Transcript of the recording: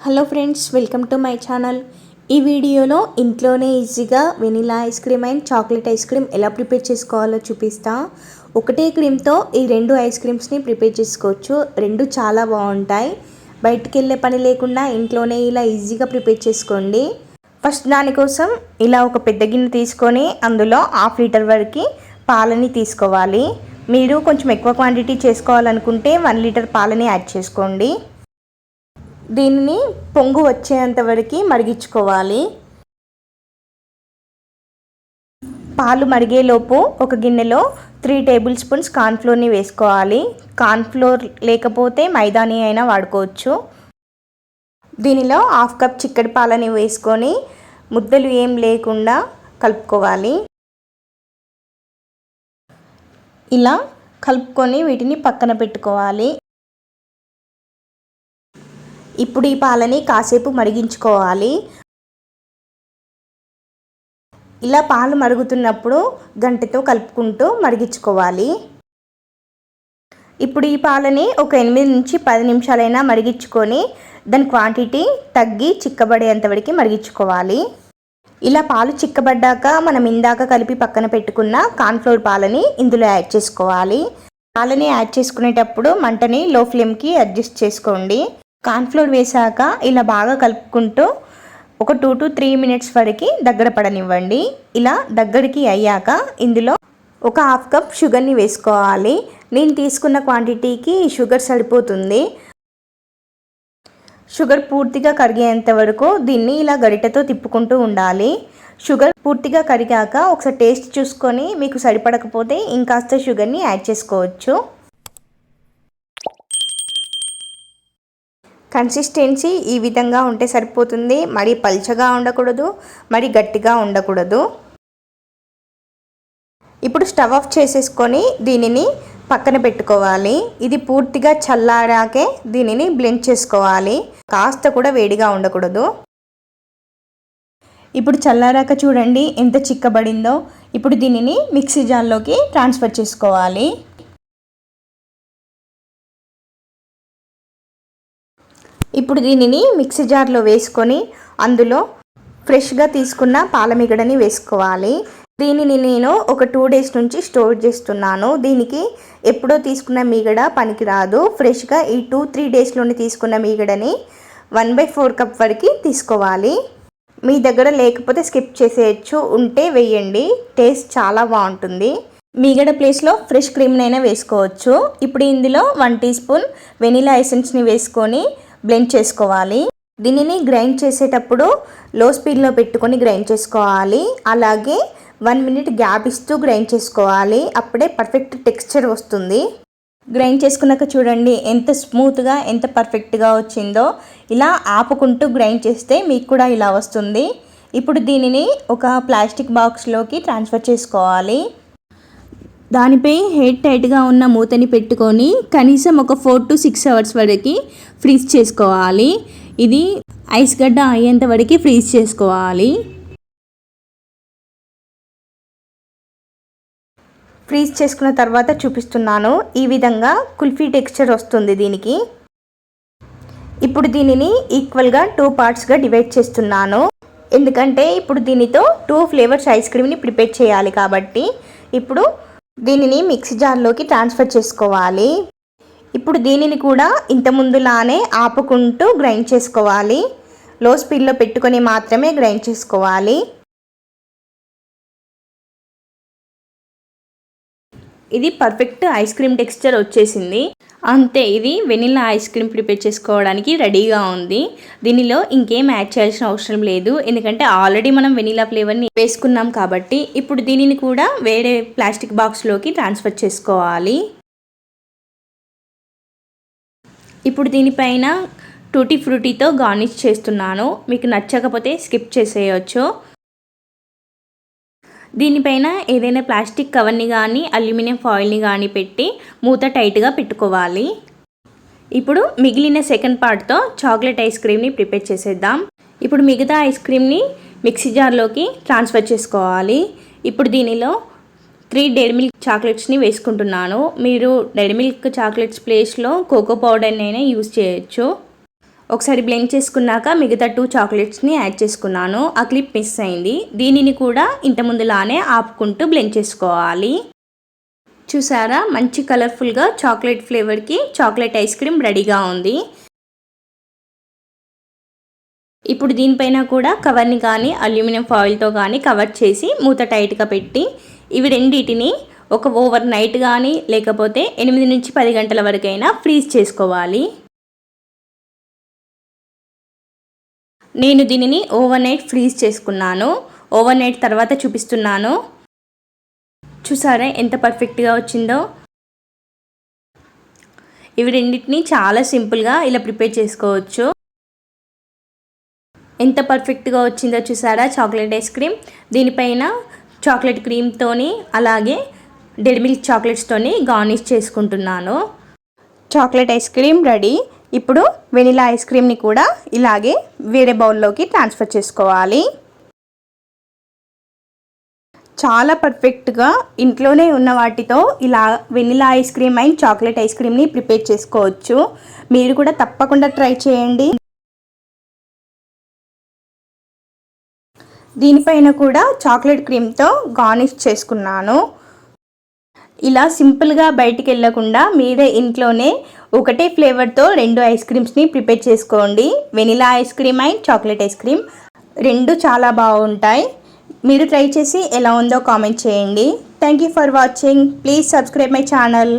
Hello friends, welcome to my channel. ఈ వీడియోలో ఇంట్లోనే ఈజీగా vanilla ice cream and chocolate ice cream ఎలా ప్రిపేర్ చేసుకోవాలో చూపిస్తా. ఒకటే క్రీమ్తో ఈ రెండు ఐస్ క్రీమ్స్ని ప్రిపేర్ చేసుకోవచ్చు. రెండు చాలా బాగుంటాయి. బయటికి వెళ్ళే పని లేకుండా ఇంట్లోనే ఇలా ఈజీగా ప్రిపేర్ చేసుకోండి. ఫస్ట్ దానికోసం ఇలా ఒక పెద్ద గిన్నె తీసుకొని అందులో 1/2 లీటర్ వరకు పాలని తీసుకోవాలి. మీరు కొంచెం ఎక్కువ క్వాంటిటీ చేసుకోవాలనుకుంటే 1 లీటర్ పాలని యాడ్ చేసుకోండి. దీనిని పొంగు వచ్చేంత వరకు మరిగించుకోవాలి. పాలు మరిగేలోపు ఒక గిన్నెలో 3 టేబుల్ స్పూన్స్ కార్న్ఫ్లోర్ని వేసుకోవాలి. కార్న్ఫ్లోర్ లేకపోతే మైదాని అయినా వాడుకోవచ్చు. దీనిలో 1/2 కప్ చిక్కటి పాలని వేసుకొని ముద్దలు ఏం లేకుండా కలుపుకోవాలి. ఇలా కలుపుకొని వీటిని పక్కన పెట్టుకోవాలి. ఇప్పుడు ఈ పాలని కాసేపు మరిగించుకోవాలి. ఇలా పాలు మరుగుతున్నప్పుడు గంటెతో కలుపుకుంటూ మరిగించుకోవాలి. ఇప్పుడు ఈ పాలని ఒక 8 నుంచి 10 నిమిషాలైనా మరిగించుకొని దాని క్వాంటిటీ తగ్గి చిక్కబడేంత వరకు మరిగించుకోవాలి. ఇలా పాలు చిక్కబడ్డాక మనం ఇందాక కలిపి పక్కన పెట్టుకున్న కార్న్ఫ్లోర్ పాలని ఇందులో యాడ్ చేసుకోవాలి. పాలని యాడ్ చేసుకునేటప్పుడు మంటని లో ఫ్లేమ్కి అడ్జస్ట్ చేసుకోండి. కార్న్ఫ్లోర్ వేసాక ఇలా బాగా కలుపుకుంటూ ఒక 2 to 3 మినిట్స్ వరకు దగ్గర పడనివ్వండి. ఇలా దగ్గరికి అయ్యాక ఇందులో ఒక 1/2 కప్ షుగర్ని వేసుకోవాలి. నేను తీసుకున్న క్వాంటిటీకి షుగర్ సరిపోతుంది. షుగర్ పూర్తిగా కరిగేంత వరకు దీన్ని ఇలా గరిటెతో తిప్పుకుంటూ ఉండాలి. షుగర్ పూర్తిగా కరిగాక ఒకసారి టేస్ట్ చూసుకొని మీకు సరిపడకపోతే ఇంకాస్త షుగర్ని యాడ్ చేసుకోవచ్చు. కన్సిస్టెన్సీ ఈ విధంగా ఉంటే సరిపోతుంది. మరీ పల్చగా ఉండకూడదు, మరీ గట్టిగా ఉండకూడదు. ఇప్పుడు స్టవ్ ఆఫ్ చేసేసుకొని దీనిని పక్కన పెట్టుకోవాలి. ఇది పూర్తిగా చల్లారాకే దీనిని బ్లెండ్ చేసుకోవాలి. కాస్త కూడా వేడిగా ఉండకూడదు. ఇప్పుడు చల్లారాక చూడండి ఎంత చిక్కబడిందో. ఇప్పుడు దీనిని మిక్సీ జార్లోకి ట్రాన్స్ఫర్ చేసుకోవాలి. ఇప్పుడు దీనిని మిక్సీ జార్లో వేసుకొని అందులో ఫ్రెష్గా తీసుకున్న పాలమిగడని వేసుకోవాలి. దీనిని నేను ఒక 2 డేస్ నుంచి స్టోర్ చేస్తున్నాను. దీనికి ఎప్పుడో తీసుకున్న మీగడ పనికిరాదు. ఫ్రెష్గా ఈ 2-3 డేస్లోని తీసుకున్న మీగడని 1/4 కప్ వరకు తీసుకోవాలి. మీ దగ్గర లేకపోతే స్కిప్ చేసేయచ్చు, ఉంటే వేయండి. టేస్ట్ చాలా బాగుంటుంది. మీగడ ప్లేస్లో ఫ్రెష్ క్రీమ్నైనా వేసుకోవచ్చు. ఇప్పుడు ఇందులో 1 టీ స్పూన్ వెనిలా ఎసెన్స్ని వేసుకొని బ్లెండ్ చేసుకోవాలి. దీనిని గ్రైండ్ చేసేటప్పుడు లో స్పీడ్లో పెట్టుకొని గ్రైండ్ చేసుకోవాలి. అలాగే 1 మినిట్ గ్యాప్ ఇస్తూ గ్రైండ్ చేసుకోవాలి. అప్పుడే పర్ఫెక్ట్ టెక్స్చర్ వస్తుంది. గ్రైండ్ చేసుకున్నాక చూడండి ఎంత స్మూత్గా ఎంత పర్ఫెక్ట్గా వచ్చిందో. ఇలా ఆపుకుంటూ గ్రైండ్ చేస్తే మీకు కూడా ఇలా వస్తుంది. ఇప్పుడు దీనిని ఒక ప్లాస్టిక్ బాక్స్లోకి ట్రాన్స్ఫర్ చేసుకోవాలి. దానిపై హెడ్ టైట్గా ఉన్న మూతని పెట్టుకొని కనీసం ఒక 4 to 6 అవర్స్ వరకు ఫ్రీజ్ చేసుకోవాలి. ఇది ఐస్ గడ్డ అయ్యేంత వరకు ఫ్రీజ్ చేసుకోవాలి. ఫ్రీజ్ చేసుకున్న తర్వాత చూపిస్తున్నాను. ఈ విధంగా కుల్ఫీ టెక్స్చర్ వస్తుంది దీనికి. ఇప్పుడు దీనిని ఈక్వల్గా 2 పార్ట్స్గా డివైడ్ చేస్తున్నాను. ఎందుకంటే ఇప్పుడు దీనితో 2 ఫ్లేవర్స్ ఐస్ క్రీమ్ని ప్రిపేర్ చేయాలి కాబట్టి. ఇప్పుడు దీనిని మిక్సీ జార్లోకి ట్రాన్స్ఫర్ చేసుకోవాలి. ఇప్పుడు దీనిని కూడా ఇంత ముందులానే ఆపుకుంటూ గ్రైండ్ చేసుకోవాలి. లో స్పీడ్లో పెట్టుకొని మాత్రమే గ్రైండ్ చేసుకోవాలి. ఇది పర్ఫెక్ట్ ఐస్ క్రీమ్ టెక్స్చర్ వచ్చేసింది. అంతే, ఇది వెనిలా ఐస్ క్రీమ్ ప్రిపేర్ చేసుకోవడానికి రెడీగా ఉంది. దీనిలో ఇంకేం యాడ్ చేయాల్సిన అవసరం లేదు, ఎందుకంటే ఆల్రెడీ మనం వెనిలా ఫ్లేవర్ని వేసుకున్నాం కాబట్టి. ఇప్పుడు దీనిని కూడా వేరే ప్లాస్టిక్ బాక్స్లోకి ట్రాన్స్ఫర్ చేసుకోవాలి. ఇప్పుడు దీనిపైన టూటీ ఫ్రూటీతో గార్నిష్ చేస్తున్నాను. మీకు నచ్చకపోతే స్కిప్ చేసేయచ్చు. దీనిపైన ఏదైనా ప్లాస్టిక్ కవర్ని కానీ అల్యూమినియం ఫాయిల్ని కానీ పెట్టి మూత టైట్గా పెట్టుకోవాలి. ఇప్పుడు మిగిలిన సెకండ్ పార్ట్తో చాక్లెట్ ఐస్ క్రీమ్ని ప్రిపేర్ చేసేద్దాం. ఇప్పుడు మిగతా ఐస్ క్రీమ్ని మిక్సీ జార్లోకి ట్రాన్స్ఫర్ చేసుకోవాలి. ఇప్పుడు దీనిలో 3 డైరీ మిల్క్ చాక్లెట్స్ని వేసుకుంటున్నాను. మీరు డైరీ మిల్క్ చాక్లెట్స్ ప్లేస్లో కోకో పౌడర్ని అయినా యూజ్ చేయొచ్చు. ఒకసారి బ్లెండ్ చేసుకున్నాక మిగతా 2 చాక్లెట్స్ని యాడ్ చేసుకున్నాను. ఆ క్లిప్ మిస్ అయింది. దీనిని కూడా ఇంతకుముందులానే ఆపుకుంటూ బ్లెండ్ చేసుకోవాలి. చూసారా, మంచి కలర్ఫుల్గా చాక్లెట్ ఫ్లేవర్కి చాక్లెట్ ఐస్ క్రీమ్ రెడీగా ఉంది. ఇప్పుడు దీనిపైన కూడా కవర్ని కానీ అల్యూమినియం ఫాయిల్తో కానీ కవర్ చేసి మూత టైట్గా పెట్టి ఇవి రెండింటిని ఒక ఓవర్ నైట్ కానీ లేకపోతే 8 నుంచి 10 గంటల వరకైనా ఫ్రీజ్ చేసుకోవాలి. నేను దీనిని ఓవర్ నైట్ ఫ్రీజ్ చేసుకున్నాను. ఓవర్ నైట్ తర్వాత చూపిస్తున్నాను. చూసారా ఎంత పర్ఫెక్ట్గా వచ్చిందో. ఇవి రెండింటిని చాలా సింపుల్గా ఇలా ప్రిపేర్ చేసుకోవచ్చు. ఎంత పర్ఫెక్ట్గా వచ్చిందో చూసారా చాక్లెట్ ఐస్ క్రీమ్. దీనిపైన చాక్లెట్ క్రీమ్తోని అలాగే డెయిరీ మిల్క్ చాక్లెట్స్తోని గార్నిష్ చేసుకుంటున్నాను. Chocolate ice cream ready. ఇప్పుడు వెనిలా ఐస్ క్రీమ్ని కూడా ఇలాగే వేరే బౌల్లోకి ట్రాన్స్ఫర్ చేసుకోవాలి. చాలా పర్ఫెక్ట్గా ఇంట్లోనే ఉన్న వాటితో ఇలా vanilla ice cream and chocolate ice క్రీమ్ని ప్రిపేర్ చేసుకోవచ్చు. మీరు కూడా తప్పకుండా ట్రై చేయండి. దీనిపైన కూడా చాక్లెట్ క్రీమ్తో గార్నిష్ చేసుకున్నాను. ఇలా సింపుల్గా బయటికి వెళ్ళకుండా మీరే ఇంట్లోనే ఒకటే ఫ్లేవర్తో 2 ఐస్ క్రీమ్స్ని ప్రిపేర్ చేసుకోండి. Vanilla ice cream and chocolate ice cream 2 చాలా బాగుంటాయి. మీరు ట్రై చేసి ఎలా ఉందో కామెంట్ చేయండి. Thank you for watching. Please subscribe my channel.